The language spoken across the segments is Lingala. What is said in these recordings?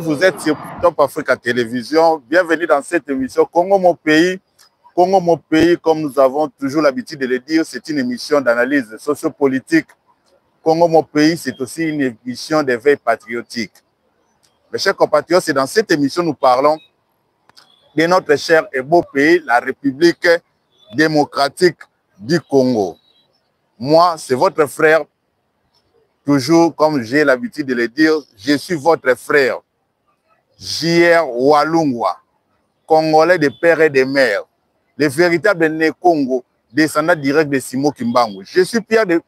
Vous êtes sur Top Africa Télévision. Bienvenue dans cette émission Congo mon pays. Congo mon pays, comme nous avons toujours l'habitude de le dire, c'est une émission d'analyse sociopolitique. Congo mon pays, c'est aussi une émission d'éveil patriotique. Mes chers compatriotes, c'est dans cette émission nous parlons de notre cher et beau pays, la République démocratique du Congo. Moi, c'est votre frère, toujours comme j'ai l'habitude de le dire, je suis votre frère. J.R. Walungwa, Congolais de père et de mère, le véritable né Congo, descendant direct de Simo Kimbangu. Je suis fier, de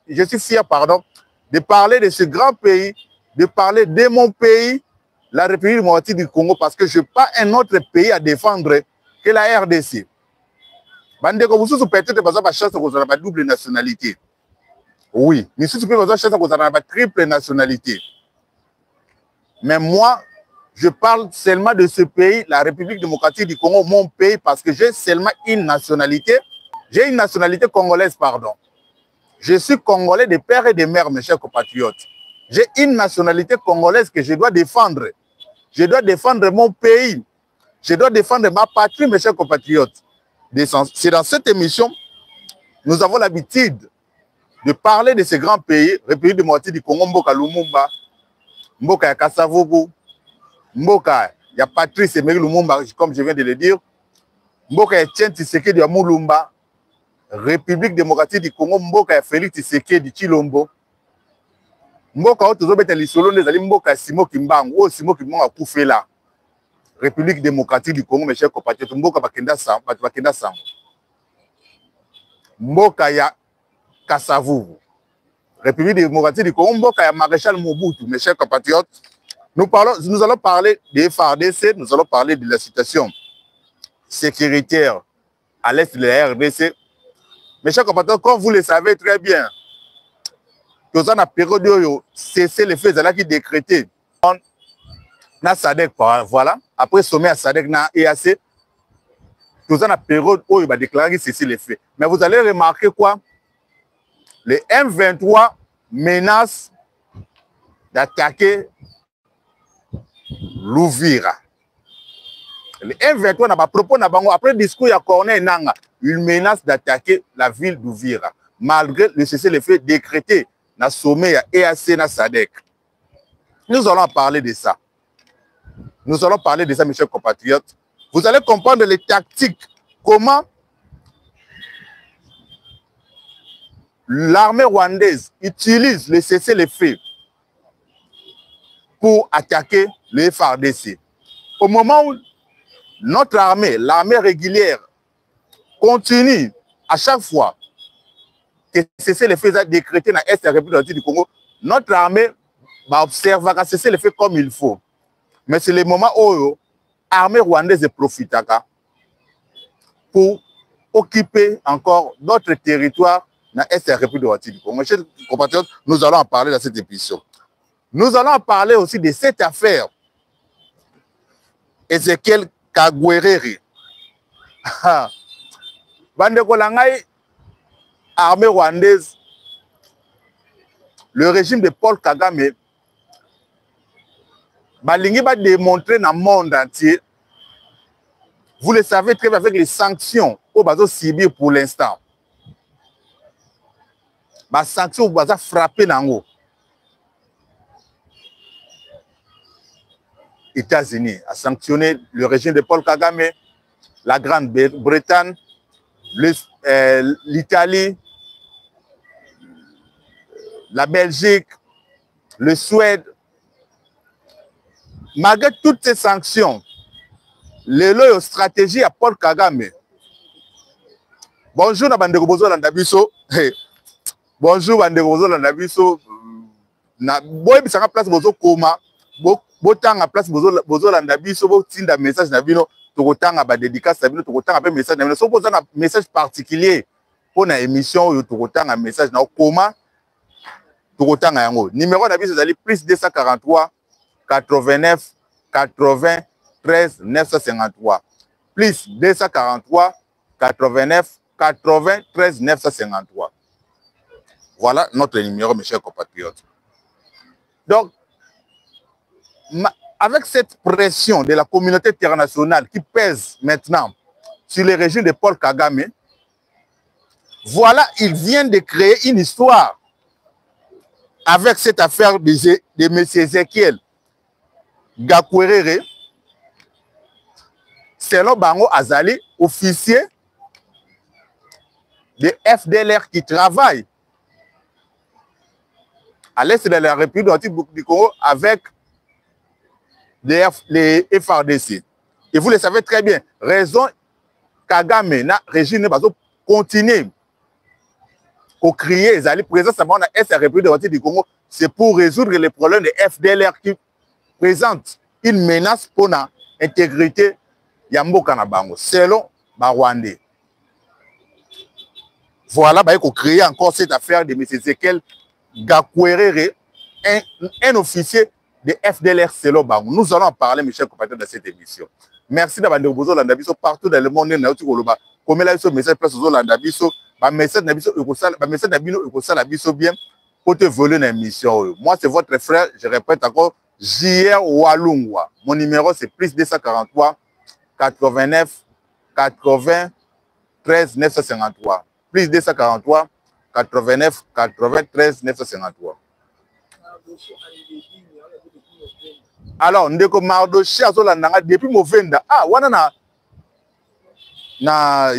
parler de ce grand pays, de parler de mon pays, la République démocratique du Congo, parce que je n'ai pas un autre pays à défendre que la RDC. Bandeko, vous peut-être pas chance qu'on a double nationalité. Oui, mais si vous avez chance qu'on a triple nationalité. Mais moi, je parle seulement de ce pays, la République démocratique du Congo, mon pays, parce que j'ai seulement une nationalité. J'ai une nationalité congolaise, pardon. Je suis congolais de père et de mère, mes chers compatriotes. J'ai une nationalité congolaise que je dois défendre. Je dois défendre mon pays. Je dois défendre ma patrie, mes chers compatriotes. C'est dans cette émission, nous avons l'habitude de parler de ce grand pays, République démocratique du Congo, Mboka Lumumba, Mboka Kasavubu, Mboka, il y a Patrice Emery Lumumba, comme je viens de le dire. Mboka, il y a Tshisekedi de Moulumba. République démocratique du Congo, Mboka, il y a Félix Tshisekedi de Chilombo. Mboka, il y a l'Isolon des Ali, Mboka, Simo Kimbangu, ou Simo Kimbangu a coupé là. République démocratique du Congo, mes chers compatriotes, Mboka, Bakenda Sam. Mboka, il y a Kasavubu. République démocratique du Congo, Mboka, il y a Maréchal Mobutu, mes chers compatriotes. Nous allons parler des FARDC, nous allons parler de la situation sécuritaire à l'est de la RDC. Mes chers compatriotes, comme vous le savez très bien, que dans la période où cesser les faits qui décrété na SADC, voilà, après sommet à SADC na EAC, que dans la période où il va déclarer cesser les faits. Mais vous allez remarquer quoi? Les M23 menacent d'attaquer l'Ouvira. Le M23 n'a pas propos après le discours à Corneille Nanga, il menace d'attaquer la ville d'Ouvira, malgré le cessez-le-feu décrété dans le sommet à EAC na SADC. Nous allons parler de ça. Nous allons parler de ça, mes chers compatriotes. Vous allez comprendre les tactiques, comment l'armée rwandaise utilise le cessez-le-feu pour attaquer les FARDC. Au moment où notre armée, l'armée régulière, continue à chaque fois que cesser les faits décrétés dans l'Est de la République du Congo, notre armée va observer qu'à cesser les faits comme il faut. Mais c'est le moment où l'armée rwandaise profite pour occuper encore d'autres territoires dans l'Est de la République du Congo. Mes chers compatriotes, nous allons en parler dans cette émission. Nous allons parler aussi de cette affaire. Ezekiel Kagwerere. Bandeko Langai, armée rwandaise, le régime de Paul Kagame, Balingi va démontrer dans le monde entier, vous le savez très bien avec les sanctions au bateau Sibir pour l'instant. Les sanctions au bateau frappé dans l'eau. États-Unis a sanctionné le régime de Paul Kagame, la Grande-Bretagne, l'Italie, la Belgique, le Suède. Malgré toutes ces sanctions, les stratégie à Paul Kagame. Bonjour, Bandeko Bozo Landabiso. Bonjour, Bandeko Bozo Landabiso. Na boy bisanga place Bozo Koma. Botanga place Bozo Landabiso, botinda message na bino, tokotanga ba dédicace na bino, tokotanga pe message na bino. So boza na message particulier pour na émission yo tokotanga message na Koma. Tokotanga yango. Numéro na biso zali plus 243 89 80 13 953. Plus 243 89 80 13 953. Voilà notre numéro, mes chers compatriotes. Donc, avec cette pression de la communauté internationale qui pèse maintenant sur le régime de Paul Kagame, voilà, il vient de créer une histoire avec cette affaire de M. Ezekiel Gakwerere, selon Bango Azali, officier de FDLR qui travaille à l'est de la République du Congo avec les FRDC. Et vous le savez très bien, raison Kagame, na régime continue au crier, ils allaient présenter ça dans la République du Congo, c'est pour résoudre les problèmes de FDLR qui présentent une menace pour l'intégrité Yambo Kanabango, selon Barwandé. Voilà, il faut créer encore cette affaire de M. Ezekiel Gakwerere, un officier de FDLR selon Bango. Nous allons en parler, mes chers compatriotes, dans cette émission. Merci d'avoir déposé l'Andabiso partout dans le monde. Comme là, ce message place aux Landabiso, message Nabiso bien pour te voler une émission. Moi, c'est votre frère, je répète encore, J.R. Walungwa. Mon numéro, c'est plus 243 89 80 13 953. Plus 243 89 93 953. Alors, ndeko Mardoché azolandanga depuis Movenda. Ah, wana na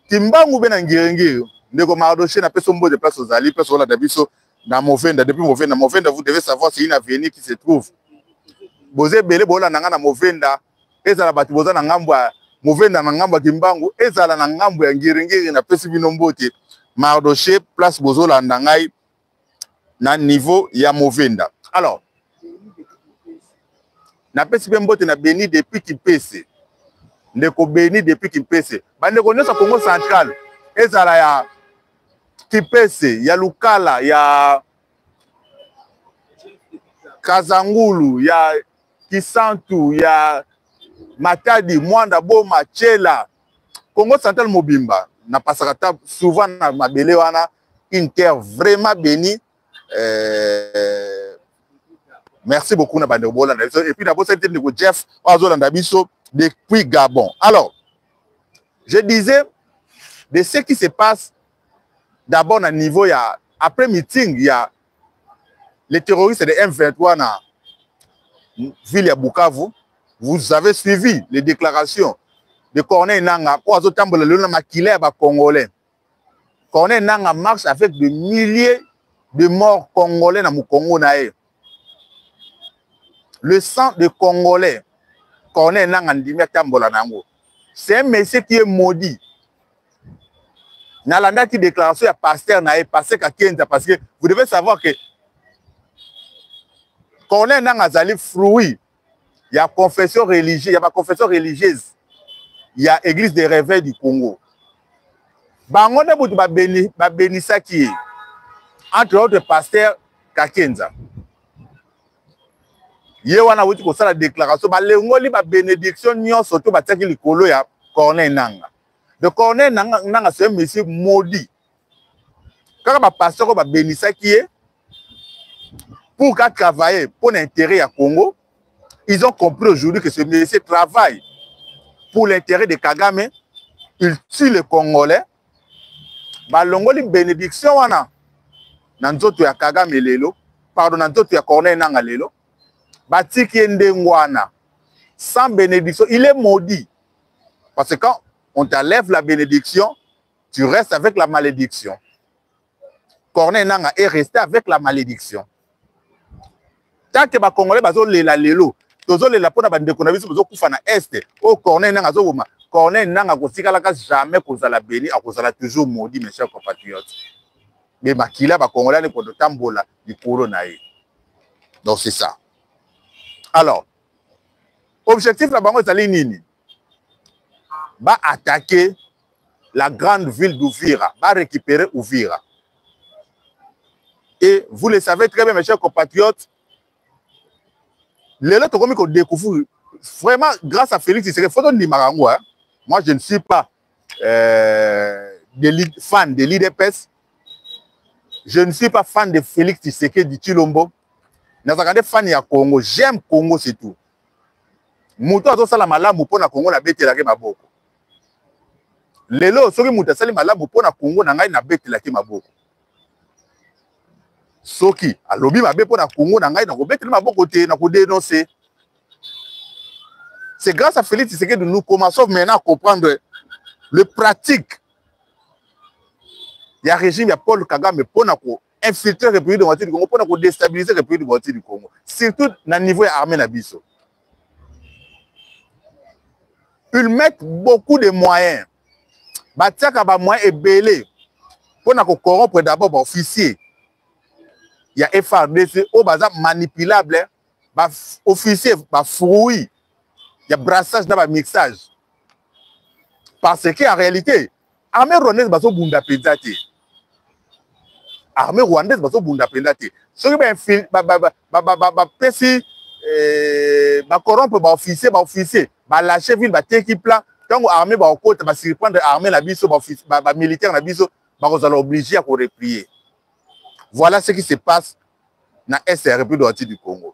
Timbangu bena ngirengiri. Ndeko Mardoché na peso mbo de place aux alliés, peso la dabiso na Movenda, depuis Movenda. Movenda, vous devez savoir c'est une avenue qui se trouve. Boze bele bola nanga na Movenda, ezala bati boza na ngambo ya Movenda na ngambo ya Timbangu, ezala na ngambo ya ngirengiri na peso binombote. Mardoché place bozo la ndangai na niveau ya Movenda. Alors, na pesi mbote na Beni depuis Kipese. Ndeko Beni depuis Kipese. Bandeko nyonso Congo central. Ezala ya Kipese, ya Lukala, ya Kazangulu, ya Kisantu, ya Matadi, Mwanda, Boma, Chela. Congo central mobimba. Na pasakata souvent na mabele wana inter vraiment béni. Merci beaucoup, Nabandebola. Et puis, d'abord, c'était Jeff Oazolandabiso depuis Gabon. Alors, je disais, de ce qui se passe, d'abord, à niveau, il y a, après meeting, il y a les terroristes de M23 dans la ville de Bukavu. Vous avez suivi les déclarations de Corneille Nanga, Oazotambola, le maquillé congolais. Corneille Nanga marche avec des milliers de morts congolais dans le Congo. Le sang de Congolais, c'est un monsieur qui est maudit. Nalanda qui déclaration à pasteur nae passé qu'à Kenza parce que vous devez savoir que Corneille Nanga zali fruit. Il y a confession religieuse, il y a pas confession religieuse. Il y a église des réveils du Congo. Bangonde butu ba bénissa qui est entre autres pasteur Kakenza. Yewana wuti ko sala déclaration ba lengoli ba bénédiction nyonso to ba tsaki likolo ya Corneille Nanga. De Corneille Nanga c'est un monsieur maudit. Quand ba pasteur ba bénissa qui est pour qu'à travailler pour l'intérêt à Congo, ils ont compris aujourd'hui que ce monsieur travaille pour l'intérêt de Kagame, il tue les Congolais. Ba lengoli bénédiction wana nanzoto ya Kagame lelo, pardon nanzoto ya Corneille Nanga lelo. Batiki Ndengwana, sans bénédiction, il est maudit. Parce que quand on t'enlève la bénédiction, tu restes avec la malédiction. Corneille Nanga est resté avec la malédiction. Tant que les Congolais sont là, la pour la déconavis, na est. Oh, Corneille Nanga, Corneille Nanga, jamais cause la béni, à cause la toujours maudit, mes chers compatriotes. Mais Makila, Congolais, ne peut tambola du coronae. Donc c'est ça. Alors, objectif la banque est nini? Va attaquer la grande ville d'Ouvira, va récupérer Ouvira. Et vous le savez très bien, mes chers compatriotes, les autres qu'on découvre vraiment grâce à Félix Tshisekedi, faut dire Marango. Moi, je ne suis pas fan de l'IDPS. Je ne suis pas fan de Félix Tshisekedi du Chilombo. Nazakande fan ya Congo, j'aime Congo c'est tout. Muto azo sala malamu pona Congo na betelaki maboko. Lelo soki muto asali malamu pona Congo na ngai na betelaki maboko. Soki alobi mabe pona Congo na ngai na ko beteli maboko te na ko dénoncer. C'est grâce à Félix Tshisekedi que nous commençons maintenant à comprendre le pratique. Il y a un régime, il y a Paul Kagame pour infiltrer la République démocratique du Congo, pour déstabiliser la République démocratique du Congo. Surtout dans le niveau armé Nabiso. Ils mettent beaucoup de moyens. Batia Kaba moyens est belé pour corrompre d'abord les officiers. Il y a FRDC, au bazar manipulable, officier, fruits. Il y a brassage dans le mixage. Parce qu'en réalité, l'armée rwandaise est bunda pendate. L'armée rwandaise est bunda pendate. Ceux qui ont corrompre les officiers, lâcher ville, équipe là, quand l'armée va au côté, va surprendre l'armée, les militaires, ils sont obligés à replier. Voilà ce qui se passe dans la République du Congo.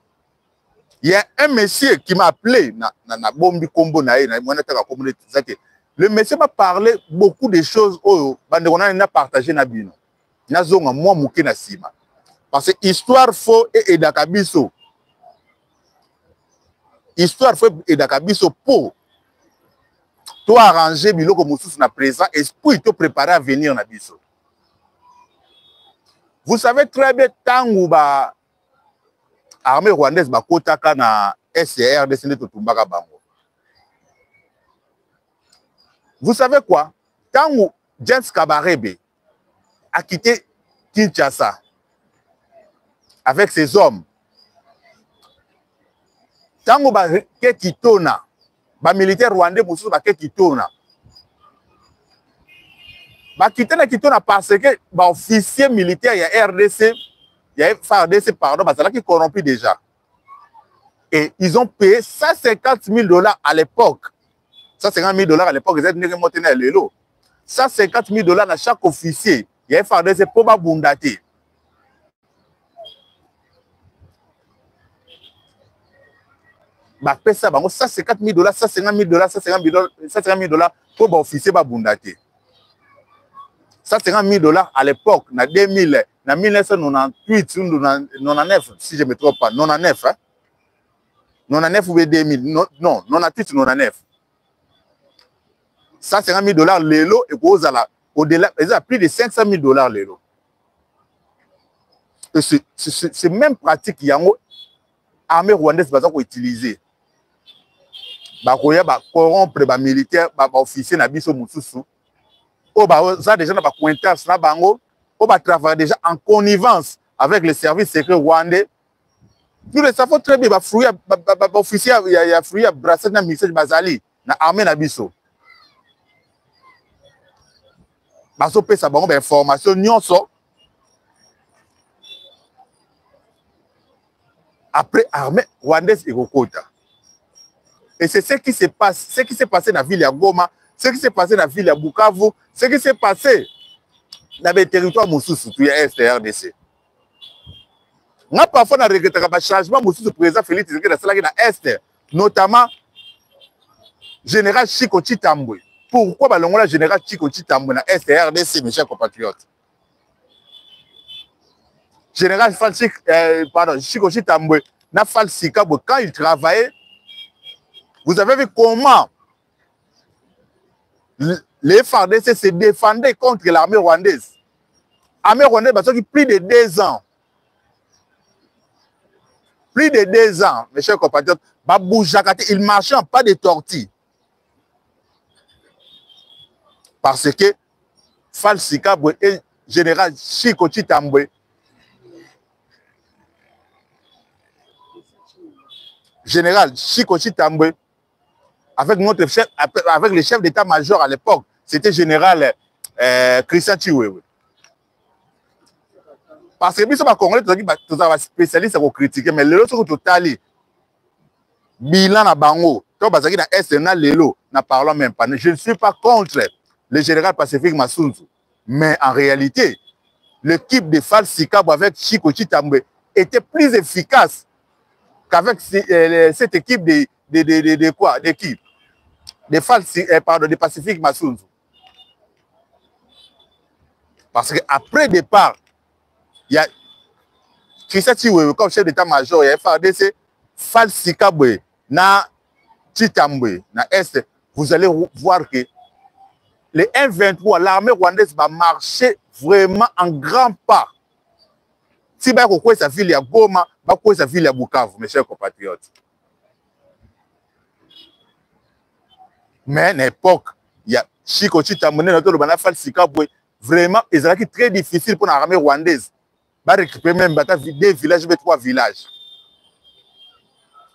Il y a un monsieur qui m'a appelé, le monsieur m'a parlé beaucoup de choses où on a partagé na bino. Parce que histoire faux et edakabiso. Histoire faux et edakabiso pour toi arranger biloko mususu na présent et puis te préparer à venir na biso. Vous savez très bien tangu ba armée rwandaise bakotaka na SCR descendé Totumbaka bango. Vous savez quoi? Tangu James Kabarebe a quitté Kinshasa avec ses hommes. Tangu ba Ketitona, ba militaire rwandais mususu ba Ketitona. Ba kitana Kitona parce que ba officier militaire ya RDC il y a FARDC, pardon, qui corrompu déjà. Et ils ont payé $150 000 à l'époque. $150 000 à l'époque, ils étaient montés à l'élo. $150 000 à chaque officier. Il y a FARDC pour Babundate. Ça, $150 000, $150 000 pour officier Babundate. $150 000 à l'époque, en 2000. En 1998 ou 99, si je ne me trompe pas, 99, hein? 99 ou 2000, non, 98 ou 99. $150 000 l'élo et au-delà, ils ont plus de $500 000 l'élo. C'est même pratique qu'il y a l'armée rwandaise qui va utiliser. Bah, corrompre les militaires, les officiers, les officiers, déjà dans cointage, on va travailler déjà en connivence avec les services secrets rwandais. Nous le savons très bien, il y a officier, il y a brassé dans le ministère de Bazali, dans l'armée Nabiso. Baso peut savoir des informations, après l'armée rwandaise et Rokota. Et c'est ce qui se passe, ce qui s'est passé dans la ville de Goma, ce qui s'est passé dans la ville de Bukavu, ce qui s'est passé dans les territoires moussous, surtout Est et RDC. Nous parfois on regrette un changement moussous président Félix Tshisekedi dans Est, notamment général Chiko Chitambwe. Pourquoi le général Chiko Chitambwe dans Est et RDC, mes chers compatriotes? Général Chiko Chitambwe n'a pas le quand il travaillait. Vous avez vu comment les FARDC se défendaient contre l'armée rwandaise. L'armée rwandaise, parce que plus de 2 ans. Plus de 2 ans, mes chers compatriotes, ils marchaient en pas de tortilles. Parce que Falsi Kabwe et général Chiko Chitambwe, général Chiko Chitambwe, avec notre chef, avec le chef d'état-major à l'époque, c'était général Christian Chiwewe. Parce que nous sommes congolais, nous sommes spécialistes pour critiquer, mais les autres total bilan na bango, quand vous avez dans Est, na parlons même pas. Je ne suis pas contre le général Pacifique Massunzu, mais en réalité, l'équipe de Falsi Kabwe avec Chiko Chitambwe était plus efficace qu'avec cette équipe de quoi? D'équipe. De Pacifique Massounzou. Parce qu'après départ, il y a Christian Chiwewe comme chef d'état-major, il y a FARDC, Falsikabwe, na Chitambwe, na Est. Vous allez voir que les M23, l'armée rwandaise va marcher vraiment en grand pas. Si vous avez sa ville à Goma, vous avez sa ville à Bukavu, mes chers compatriotes. Mais à l'époque, il y a Chiko Chitambwe, vraiment, c'est très difficile pour l'armée rwandaise. Va récupérer même 2 villages, 3 villages.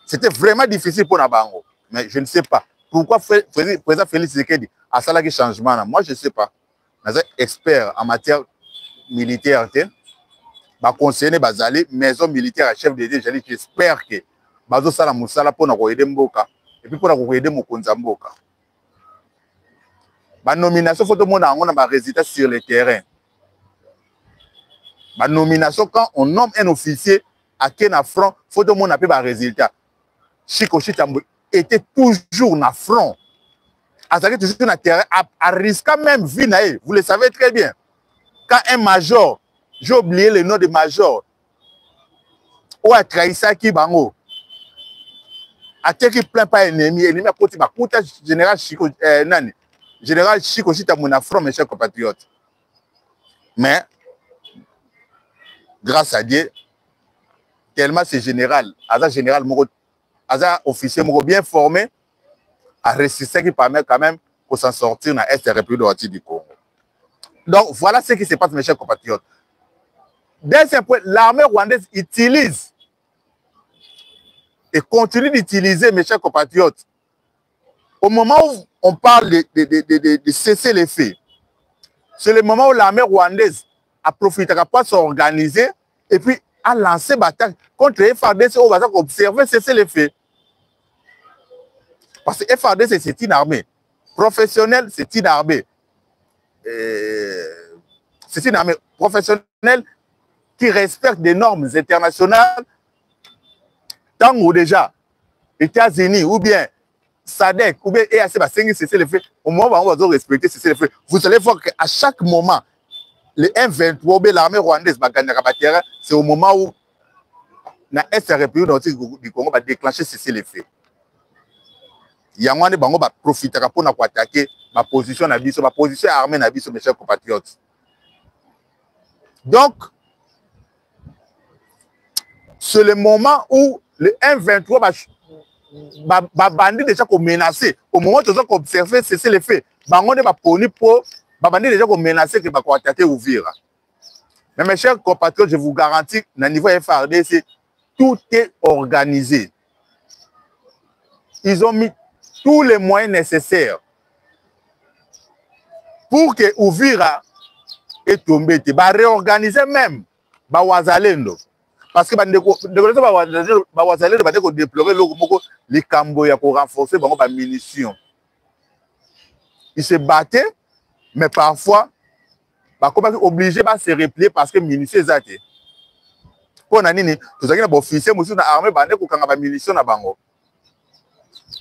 C'était vraiment difficile pour Nabango. Mais je ne sais pas. Pourquoi le président Félix Tshisekedi a ça qui changement? Moi, je ne sais pas. Je suis expert en matière militaire. Je conseiller Bazali, maison militaire à chef d'État. J'espère que Bazo Sala Moussala pour nous aider Mboka et puis pour nous aider Mokonza Mboka. La nomination, il faut que tout le monde ait un résultat sur le terrain. La nomination, quand on nomme un officier à Kena front, il faut que tout le monde ait un résultat. Chiko Chitambo était toujours dans le front. Azaki toujours dans le terrain, à risquer même vie. Vous le savez très bien. Quand un major, j'ai oublié le nom de major, ou a trahi ça qui bango, a qui plein pas ennemi, a côté général Chiko Nani. Général Chiko Chitambo na front, mes chers compatriotes. Mais, grâce à Dieu, tellement c'est général, officier bien formé, à réussir qui permet quand même de s'en sortir dans l'Est République du Congo. Donc voilà ce qui se passe, mes chers compatriotes. Deuxième point, l'armée rwandaise utilise et continue d'utiliser, mes chers compatriotes. Au moment où on parle de cesser les faits, c'est le moment où l'armée rwandaise a profité pour s'organiser et puis a lancé bataille contre les FARDC où on va observer cesser les faits. Parce que FARDC, c'est une armée professionnelle, c'est une armée. C'est une armée professionnelle qui respecte des normes internationales. Tant ou déjà, États-Unis ou bien SADC ou bien EAC va cesser les faits, au moment où on va respecter cesser les faits, vous allez voir qu'à chaque moment, les M23 ou bien l'armée rwandaise va gagner la terre, c'est au moment où la République du Congo va déclencher cesser les faits. Yangwane bango va profiter pour attaquer ma position nabiso, ma position armée nabiso, mes chers compatriotes. Donc, c'est le moment où le M23 va bandir déjà qu'on menacer. Au moment où ils ont observé cesser les faits, bango ne va poni pour bandir déjà qu'on menacer que va attaquer Uvira. Mais mes chers compatriotes, je vous garantis, au niveau FARDC, tout est organisé. Ils ont mis tous les moyens nécessaires pour que Uvira est tombé. Ils vont réorganiser même Wazalendo. Parce que Wazalendo va déplorer les Camboya pour renforcer les munitions. Ils se battaient, mais parfois, ils sont obligés de se replier parce que les munitions sont été. Pour les officiers, les armées ont des munitions.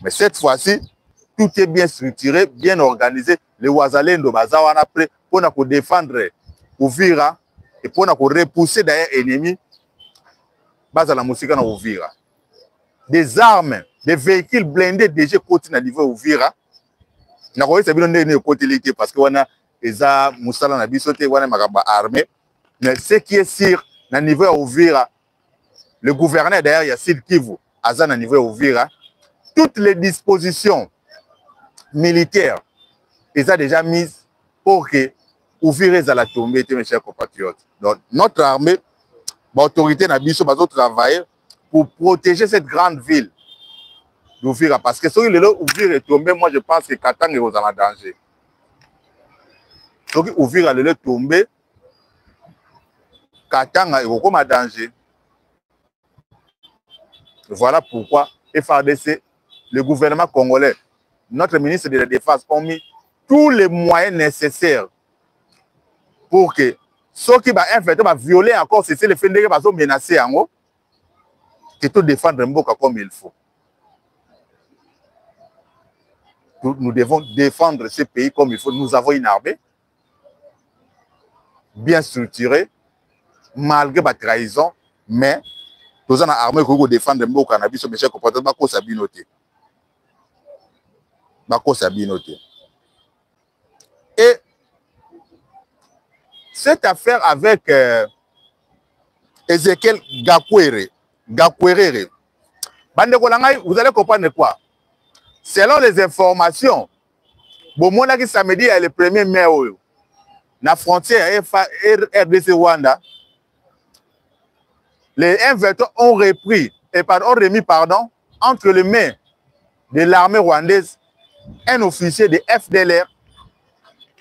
Mais cette fois-ci, tout est bien structuré, bien organisé. Les Wazalendo sont prêts pour défendre Uvira et pour repousser d'ailleurs l'ennemi. Des armes, des véhicules blindés déjà côté à niveau Uvira. Parce que on a des moussala na bisoté, on a armée. Mais ce qui est sûr, à niveau Uvira, le gouverneur d'ailleurs, il y a Sid Kivu, à niveau Uvira. Toutes les dispositions militaires, ils ont déjà mises pour que Uvira à la tombée, mes chers compatriotes. Donc, notre armée, l'autorité Nabiso va travailler pour protéger cette grande ville d'Uvira. Parce que si Uvira est tombé, moi je pense que Katanga est en danger. Si Uvira est tombé, Katanga est en danger. Voilà pourquoi FARDC, le gouvernement congolais, notre ministre de la Défense ont mis tous les moyens nécessaires pour que ceux qui va violer encore, c'est le fait de va menacer en haut, que tout défendre Mboka comme il faut. Nous devons défendre ce pays comme il faut. Nous avons une armée bien structurée, malgré la trahison, mais nous avons une armée qui défendre Mboka, mes chers compatriotes, Bako Sabinoté. Bako Sabinoté. Et cette affaire avec Ezekiel Gakouéré, vous allez comprendre quoi? Selon les informations, qui samedi est le 1er mai, la frontière RDC Rwanda, les M23 ont remis entre les mains de l'armée rwandaise un officier de FDLR,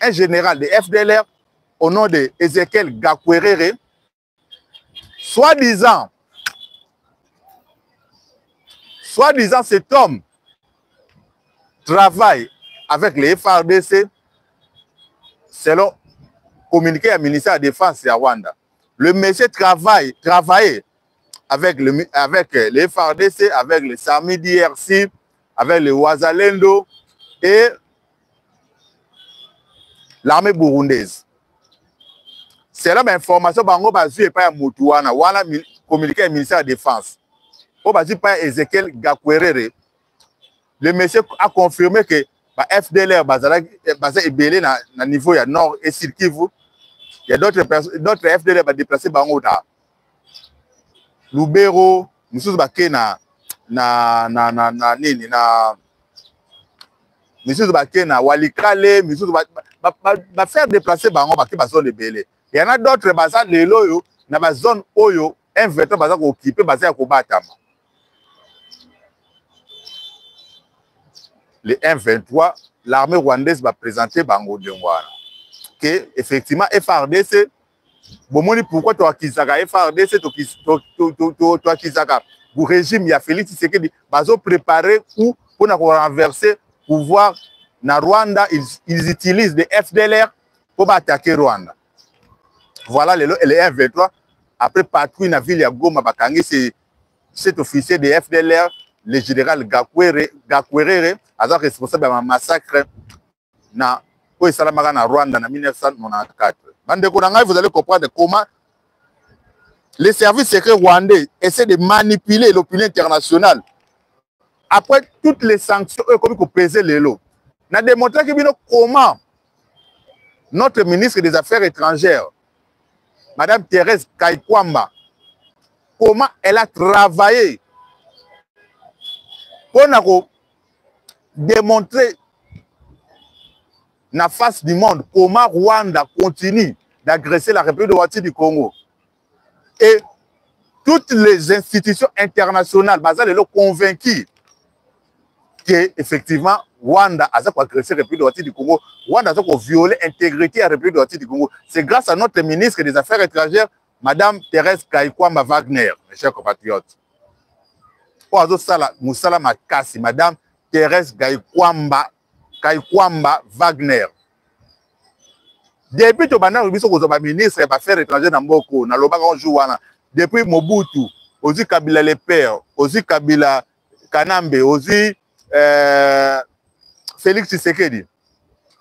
un général de FDLR au nom de Ezekiel Gakouéré, soi-disant cet homme travaille avec les FARDC selon communiqué à ministère de la Défense à Rwanda. Le monsieur travaillait avec les FARDC, avec les SAMI DRC, avec les Wazalendo et l'armée burundaise. C'est là l'information bango bazu et pas Moutouana, voilà communiqué au ministère de la Défense. Au bazu pas Ezekiel Gakouéré. Le monsieur a confirmé que FDLR basé ébélé na niveau ya nord et sud Kivu. Il y a d'autres FDLR va déplacer bango da Lubero, nous baké na Walikale, nous faire déplacer bango baké bazo ébélé. Il y en a d'autres bazar les loyo na ba zone oyo M23 bazar occupé bazar ko batama. Le M23, l'armée rwandaise va présenter bango de Ngwana. Que effectivement FARDC bomoni pourquoi toi Kizaka FARDC toi Kizaka le régime il y a Félix Tshisekedi bazo préparer ou pour renverser pouvoir na Rwanda ils utilisent des FDLR pour attaquer Rwanda. Voilà les M23 après patrouille na ville ya Goma bakangi c'est cet officier de FDLR le général Gakouéré a responsable d'un massacre na Rwanda en 1994. Vous allez comprendre comment les services secrets rwandais essaient de manipuler l'opinion internationale. Après toutes les sanctions, comme ils peser les lots. On a démontré comment notre ministre des Affaires étrangères, Madame Thérèse Kaikwamba, comment elle a travaillé pour démontrer la face du monde comment Rwanda continue d'agresser la République du Congo. Et toutes les institutions internationales sont convaincues qu'effectivement, Rwanda a agressé la République du Congo. Rwanda a violé l'intégrité de la République du Congo. C'est grâce à notre ministre des Affaires étrangères, Madame Thérèse Kaikwamba Wagner, mes chers compatriotes. Madame Thérèse Kaikwamba Wagner. Depuis que le ministre des Affaires étrangères depuis Mobutu, aussi Kabila le père, aussi Kabila Kanambe, aussi Félix Tshisekedi.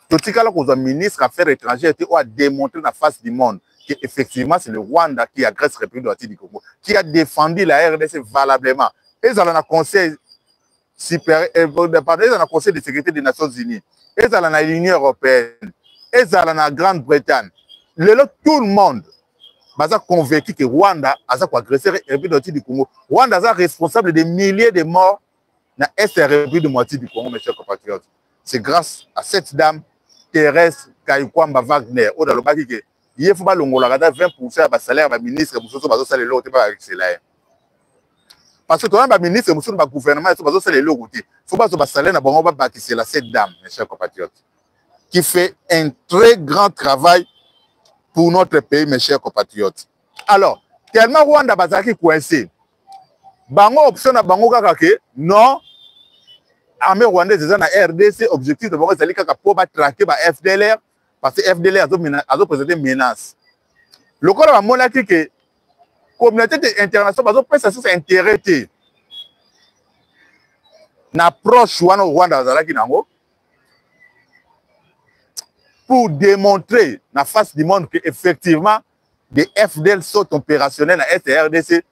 Tout le ministre des Affaires étrangères a démontré la face du monde qu'effectivement c'est le Rwanda qui agresse la République du Congo, qui a défendu la RDC valablement. Et ils ont un conseil supérieur, ils ont un conseil de sécurité des Nations Unies, ils ont l'Union européenne, ils ont la Grande-Bretagne. Tout le monde est convaincu que Rwanda a agressé la République du Congo. Rwanda est responsable de milliers de morts dans l'Est de la République du Congo, mes chers compatriotes. C'est grâce à cette dame, Thérèse Kaikwamba Wagner, il faut 20% de salaire du ministre, parce que quand même, le ministre du gouvernement, il faut que le salaire de cette dame, mes chers compatriotes, qui fait un très grand travail pour notre pays, mes chers compatriotes. Alors, tellement Rwanda est coincé, bango option na bango kaka non, l'armée rwandaise est dans la RDC, objectif de bango pour traquer FDLR, parce que FDLR a présenté une menace. Le corps a montré que la communauté internationale c'est intérêt l'approche wana Rwanda azalaki nango pour démontrer na face du monde que effectivement des FDL sont opérationnels à RDC.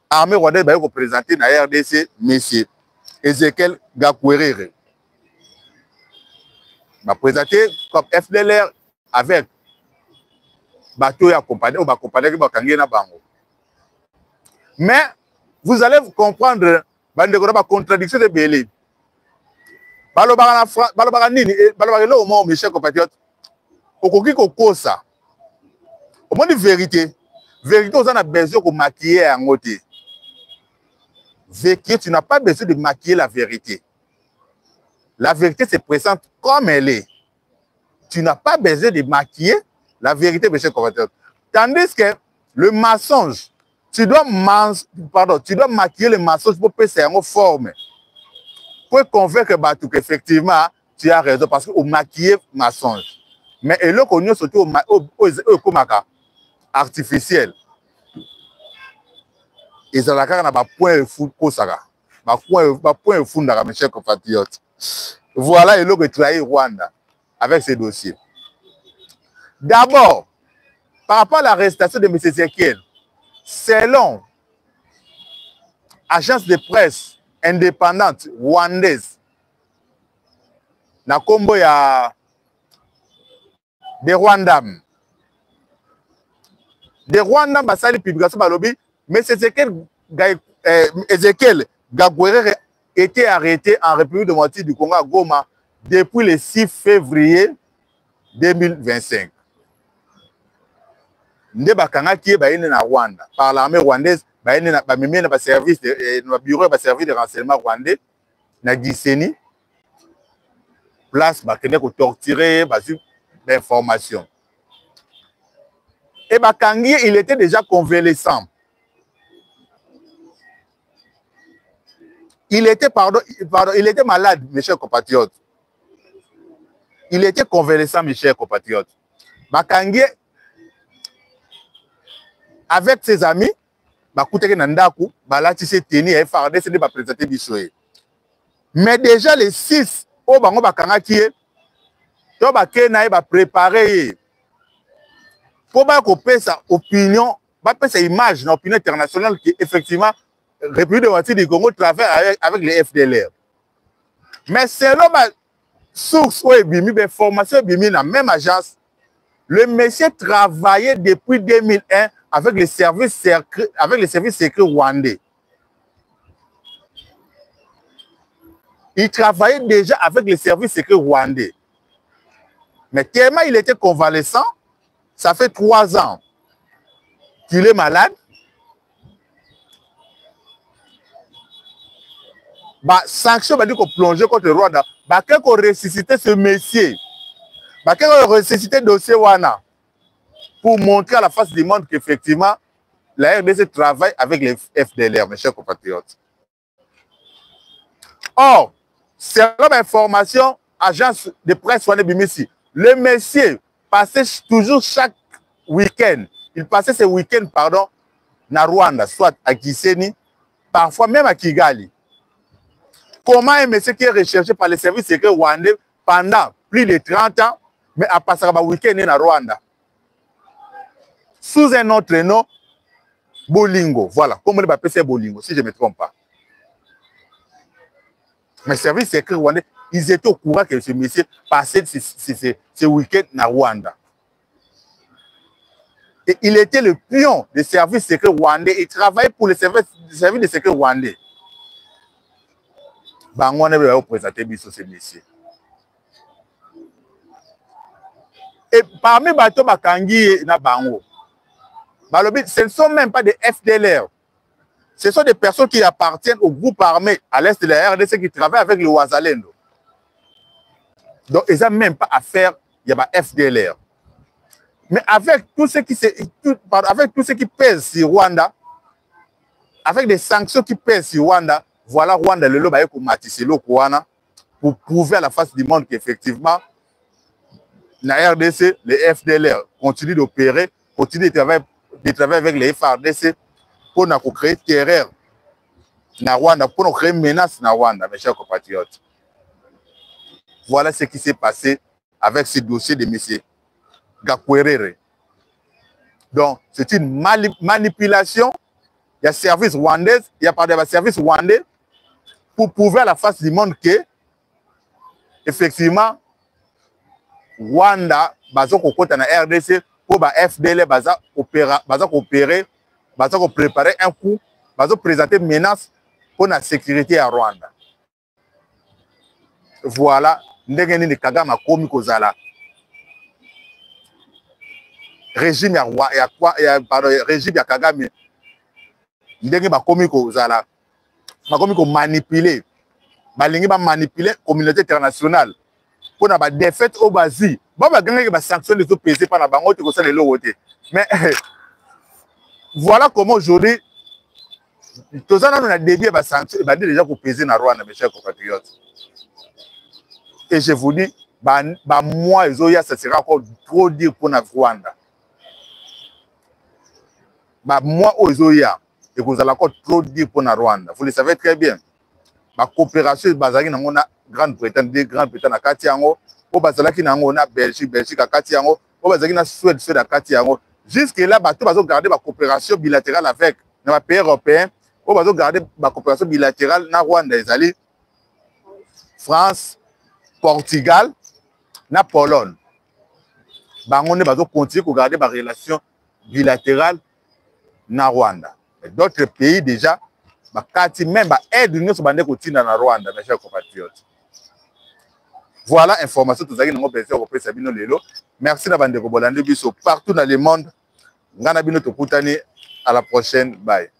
Armée rwandaise va représenter na RDC monsieur Ezekiel Gakwerere. Va présenter comme FDLR avec bateau et accompagné ou accompagné qui va kangi na bango. Mais vous allez comprendre la contradiction de Bélé. Balobara nini, balobara lo mo mes chers compatriotes. Okoki kokosa. Au moins de vérité. Vérité, on a besoin de maquiller en côté. Vérité, tu n'as pas besoin de maquiller la vérité. La vérité se présente comme elle est. Tu n'as pas besoin de maquiller la vérité, mes chers compatriotes. Tandis que le mensonge, tu dois maquiller le mensonge pour passer en forme. Pour convaincre Batou qu'effectivement, tu as raison parce que au maquiller mensonge. Mais et là qu'on est surtout au artificiel. Et ça n'a pas point fou pour ça. Point fou mes chers compatriotes. Voilà et là que trahit Rwanda avec ces dossiers. D'abord, par rapport à l'arrestation de M. Ezekiel, selon agence de presse indépendante rwandaise, na kombo ya de Rwandam. De Rwandam basali publication balobi, mais Ezekiel Gakwerere était arrêté en République démocratique du Congo à Goma depuis le 6 février 2025. Nde bakangaki baine na Rwanda par l'armée rwandaise baine na bamemi na service de na bureau de service de renseignement rwandais na Gisenyi place bakende ko torturer basu d'information. Et bakangi il était déjà convalescent. Il était il était malade mes chers compatriotes. Il était convalescent mes chers compatriotes. Bakangi avec ses amis, mais déjà les 6 au bango bakangaki to bakena ba préparer pour ba ko pesa opinion, ba pesa image na opinion internationale qui effectivement République démocratique du Congo travaille avec les FDLR. Mais selon ma source ou ebimi be formation ebimi na même agence, le monsieur travaillait depuis 2001 avec les services secrets rwandais. Il travaillait déjà avec les services secrets rwandais. Mais tellement il était convalescent, ça fait 3 ans qu'il est malade. Bah, sanction, bah, dit qu'on plongeait contre le Rwanda. Bah, qu'on ressuscitait ce monsieur. Bah, qu'on ressuscitait le dossier Wana. Pour montrer à la face du monde qu'effectivement, la RDC travaille avec les FDLR, mes chers compatriotes. Or, selon l'information, agence de presse Wane Bimisi, le monsieur passait toujours chaque week-end, il passait ce week-end, pardon, na Rwanda, soit à Gisenyi, parfois même à Kigali. Comment un monsieur qui est recherché par les services secrets rwandais pendant plus de 30 ans, mais à passer un week-end na Rwanda? Sous un autre nom, Bolingo. Voilà, comme on l'appelle, c'est Bolingo, si je ne me trompe pas. Mais les services secrets rwandais, ils étaient au courant que ce monsieur passait ce week-end na Rwanda. Et il était le pion des services secrets rwandais. Il travaillait pour les services de secrets rwandais. On va représenter ce monsieur. Et parmi les bateaux Bakangi na Bango, ce ne sont même pas des FDLR. Ce sont des personnes qui appartiennent au groupe armé à l'est de la RDC qui travaillent avec le Wazalendo. Donc, ils n'ont même pas à faire, il y a FDLR. Mais avec tout ce qui pèse sur Rwanda, avec des sanctions qui pèsent sur Rwanda, voilà Rwanda le loba ko matisse le Kouana pour prouver à la face du monde qu'effectivement, la RDC, les FDLR continuent d'opérer continuer de travailler avec les FARDC pour créer terreur na Rwanda, pour créer menace na Rwanda, mes chers compatriotes. Voilà ce qui s'est passé avec ce dossier de M. Gakwerere. Donc, c'est une manipulation. Il y a service rwandais, il y a par des services rwandais pour prouver à la face du monde que, effectivement, Rwanda, bazo kokota na RDC, pour ba FDL, bazo préparer un coup, bazo présenter menace pour la sécurité à Rwanda. Voilà, ndenge nini Kagame komi kozala. Régime ya Kagame ndenge bakomi kozala, bakomi ko manipuler, balingi ba manipuler communauté internationale pour na ba défaite au basi. Ba gagner ba sanctions les autres pesés par na bango te ko sala lowote. Mais voilà comment aujourd'hui tous ça on a dévié ba sanctions ba déjà ko peser na Rwanda, mes chers compatriotes. Et je vous dis moi ezoya ça sera encore trop dire pour na Rwanda. Moi ezoya et vous allez encore trop dire pour la Rwanda. Vous le savez très bien. La coopération basée dans la Grande-Bretagne, à Katiango, au Bazalaki na Belgique à Katiango, au Bazalaki na Suède à Katiango. Jusque là, tout va garder la coopération bilatérale avec les pays européens. On va garder la coopération bilatérale na Rwanda, les France, Portugal, na Pologne. On va continuer à garder la relation bilatérale na Rwanda. D'autres pays déjà, même aide l'Union sorbonne continue dans Rwanda, mes chers compatriotes. Voilà l'information que vous avez dans mon pays européen Sabino Lelo. Merci d'avoir été partout dans le monde. À la prochaine. Bye.